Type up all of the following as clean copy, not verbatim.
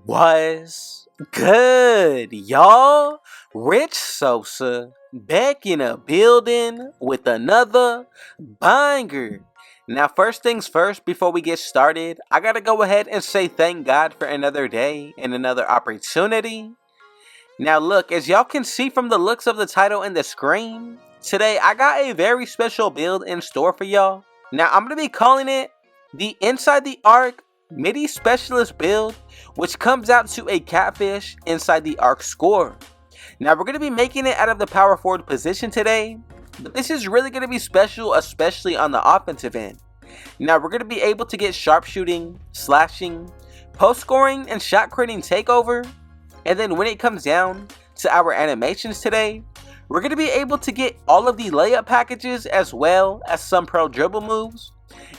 Was good, y'all? Rich Sosa back in a building with another banger. Now, first things first, before we get started, I gotta go ahead and say thank God for another day and another opportunity. Now, look, as y'all can see from the looks of the title and the screen, today I got a very special build in store for y'all. Now, I'm gonna be calling it the Inside the Arc Middy Specialist build, which comes out to a catfish inside the arc score. Now, we're going to be making it out of the power forward position today, but this is really going to be special, especially on the offensive end. Now, we're going to be able to get sharpshooting, slashing, post scoring, and shot creating takeover. And then when it comes down to our animations today, we're going to be able to get all of the layup packages as well as some pro dribble moves.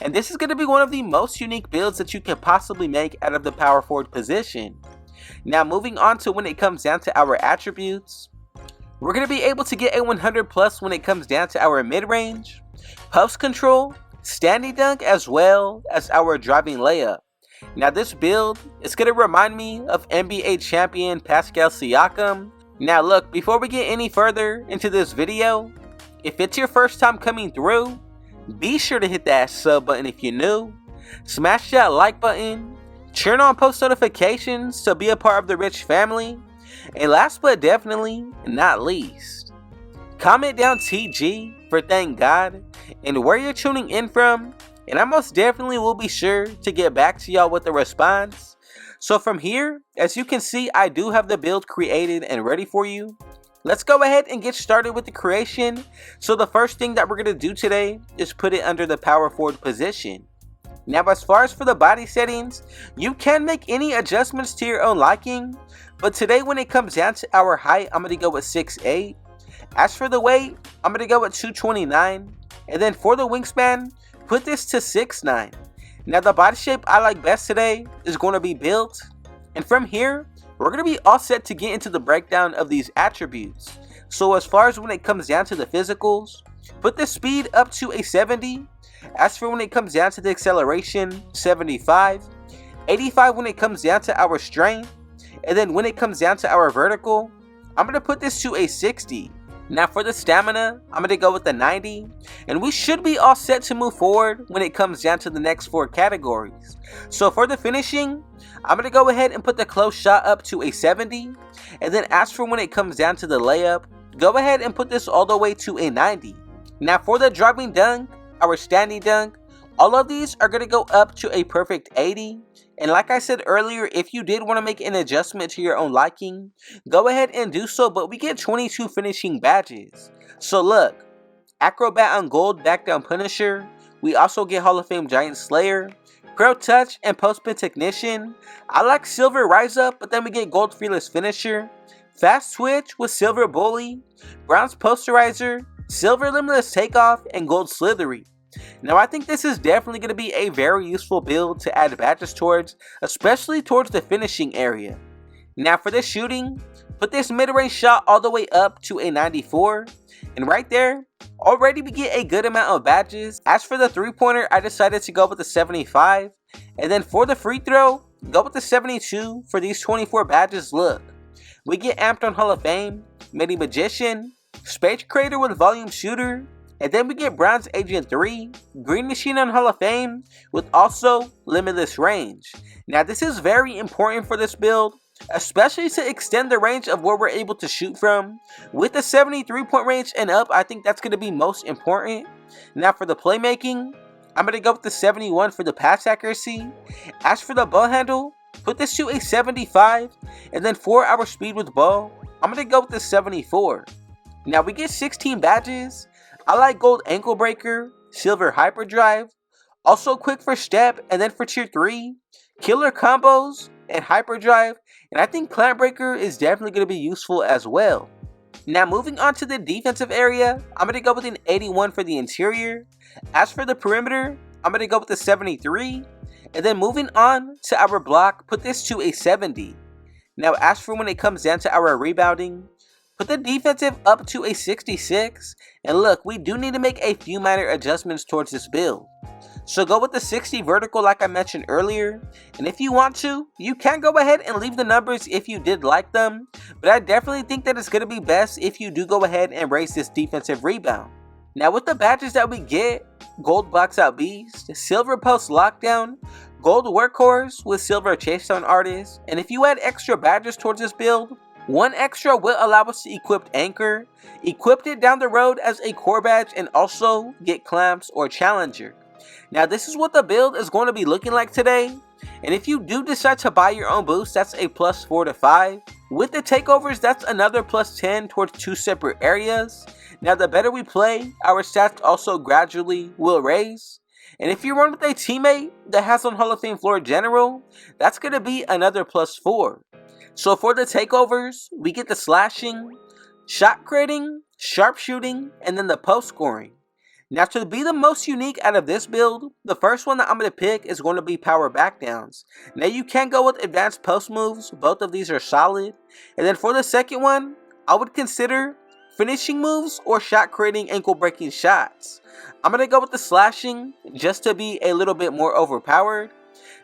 And this is going to be one of the most unique builds that you can possibly make out of the power forward position. Now, moving on to when it comes down to our attributes, we're going to be able to get a 100 plus when it comes down to our mid-range, post control, standing dunk, as well as our driving layup. Now, this build is going to remind me of NBA champion Pascal Siakam. Now look, before we get any further into this video, if it's your first time coming through, be sure to hit that sub button if you're new, smash that like button, turn on post notifications to be a part of the rich family, and last but definitely not least, comment down TG for thank God and where you're tuning in from, and I most definitely will be sure to get back to y'all with a response. So from here, as you can see, I do have the build created and ready for you. Let's go ahead and get started with the creation. So the first thing that we're going to do today is put it under the power forward position. Now, as far as for the body settings, you can make any adjustments to your own liking, but today when it comes down to our height, I'm going to go with 6'8". As for the weight, I'm going to go with 229, and then for the wingspan, put this to 6'9". Now, the body shape I like best today is going to be built, and from here, we're going to be all set to get into the breakdown of these attributes. So as far as when it comes down to the physicals, put the speed up to a 70. As for when it comes down to the acceleration, 75. 85 when it comes down to our strength. And then when it comes down to our vertical, I'm going to put this to a 60. Now for the stamina, I'm going to go with the 90, and we should be all set to move forward when it comes down to the next 4 categories. So for the finishing, I'm going to go ahead and put the close shot up to a 70, and then as for when it comes down to the layup, go ahead and put this all the way to a 90. Now for the driving dunk, our standing dunk, all of these are going to go up to a perfect 80. And like I said earlier, if you did want to make an adjustment to your own liking, go ahead and do so, but we get 22 finishing badges. So look, Acrobat on Gold Back Down Punisher, we also get Hall of Fame Giant Slayer, Pro Touch, and Post Spin Technician. I like Silver Rise Up, but then we get Gold Fearless Finisher, Fast Switch with Silver Bully, Bronze Posterizer, Silver Limitless Takeoff, and Gold Slithery. Now, I think this is definitely going to be a very useful build to add badges towards, especially towards the finishing area. Now, for the shooting, put this mid-range shot all the way up to a 94, and right there, already we get a good amount of badges. As for the three-pointer, I decided to go with the 75, and then for the free throw, go with the 72 for these 24 badges. Look, we get Amped on Hall of Fame, Middy Magician, Space Creator with Volume Shooter, and then we get Bronze Agent 3, Green Machine on Hall of Fame, with also Limitless Range. Now this is very important for this build, especially to extend the range of where we're able to shoot from. With the 73-point range and up, I think that's going to be most important. Now for the playmaking, I'm going to go with the 71 for the pass accuracy. As for the ball handle, put this to a 75, and then for our speed with ball, I'm going to go with the 74. Now we get 16 badges. I like Gold Ankle Breaker, Silver Hyperdrive, also Quick for Step, and then for Tier 3, Killer Combos, and Hyperdrive, and I think Plant Breaker is definitely going to be useful as well. Now moving on to the defensive area, I'm going to go with an 81 for the interior. As for the perimeter, I'm going to go with the 73, and then moving on to our block, put this to a 70. Now as for when it comes down to our rebounding, put the defensive up to a 66, and look, we do need to make a few minor adjustments towards this build. So go with the 60 vertical like I mentioned earlier, and if you want to, you can go ahead and leave the numbers if you did like them, but I definitely think that it's going to be best if you do go ahead and raise this defensive rebound. Now with the badges that we get, gold box out beast, silver post lockdown, gold workhorse with silver chase down artist, and if you add extra badges towards this build, one extra will allow us to equip anchor, equip it down the road as a core badge, and also get clamps or challenger. Now this is what the build is going to be looking like today, and if you do decide to buy your own boost, that's a plus 4 to 5. With the takeovers, that's another plus 10 towards 2 separate areas. Now the better we play, our stats also gradually will raise. And if you run with a teammate that has on Hall of Fame floor general, that's going to be another plus 4. So for the takeovers, we get the slashing, shot creating, sharpshooting, and then the post scoring. Now to be the most unique out of this build, the first one that I'm going to pick is going to be power backdowns. Now you can go with advanced post moves, both of these are solid. And then for the second one, I would consider finishing moves or shot creating ankle breaking shots. I'm going to go with the slashing just to be a little bit more overpowered.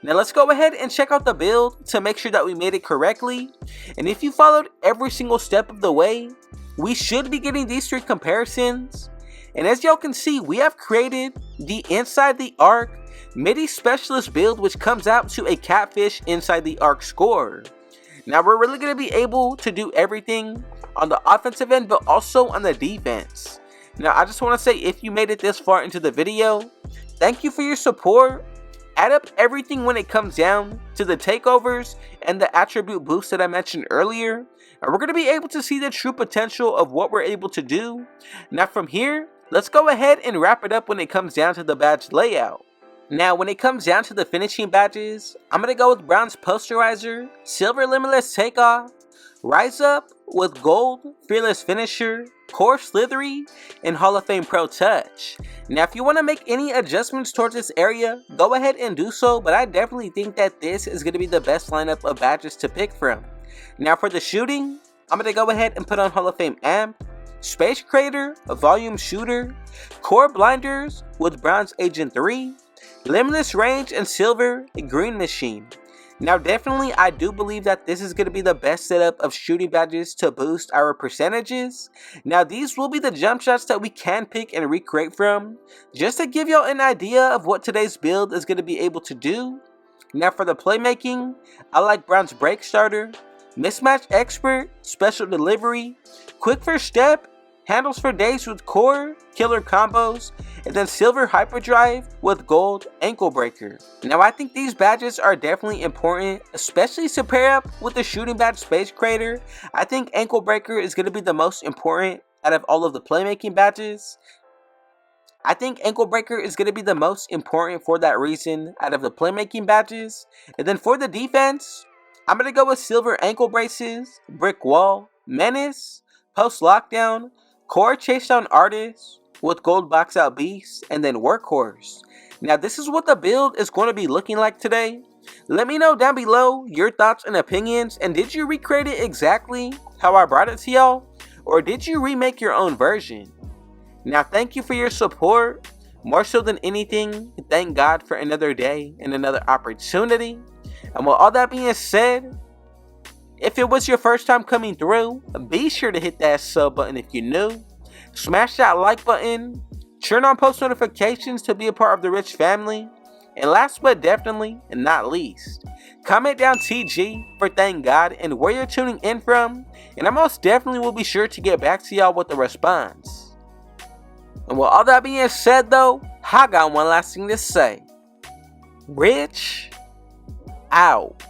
Now let's go ahead and check out the build to make sure that we made it correctly. And if you followed every single step of the way, we should be getting these 3 comparisons. And as y'all can see, we have created the inside the arc Middy specialist build, which comes out to a catfish inside the arc score. Now we're really going to be able to do everything on the offensive end, but also on the defense. Now I just want to say, if you made it this far into the video, thank you for your support. Add up everything when it comes down to the takeovers and the attribute boost that I mentioned earlier, and we're going to be able to see the true potential of what we're able to do. Now from here, let's go ahead and wrap it up when it comes down to the badge layout. Now when it comes down to the finishing badges, I'm going to go with bronze posterizer, silver limitless takeoff, rise up with gold fearless finisher, core slithery, and Hall of Fame pro touch. Now if you want to make any adjustments towards this area, go ahead and do so, but I definitely think that this is going to be the best lineup of badges to pick from. Now for the shooting, I'm going to go ahead and put on Hall of Fame amp, space creator, volume shooter, core blinders with bronze agent 3, limitless range, and silver green machine. Now definitely I do believe that this is going to be the best setup of shooting badges to boost our percentages. Now these will be the jump shots that we can pick and recreate from, just to give y'all an idea of what today's build is going to be able to do. Now for the playmaking, I like bronze break starter, mismatch expert, special delivery, quick first step, handles for days with core, killer combos, and then silver hyperdrive with gold ankle breaker. Now I think these badges are definitely important, especially to pair up with the shooting badge space creator. I think ankle breaker is going to be the most important out of all of the playmaking badges. I think ankle breaker is going to be the most important for that reason out of the playmaking badges. And then for the defense, I'm going to go with silver ankle braces, brick wall, menace, post lockdown, core chase down artist with gold box out beast, and then workhorse. Now this is what the build is going to be looking like today. Let me know down below your thoughts and opinions, and did you recreate it exactly how I brought it to y'all, or did you remake your own version? Now thank you for your support. More so than anything, thank God for another day and another opportunity. And with all that being said, if it was your first time coming through, be sure to hit that sub button if you're new. Smash that like button. Turn on post notifications to be a part of the Rich family. And last but definitely not least, comment down TG for thank God and where you're tuning in from. And I most definitely will be sure to get back to y'all with the response. And with all that being said though, I got one last thing to say. Rich out.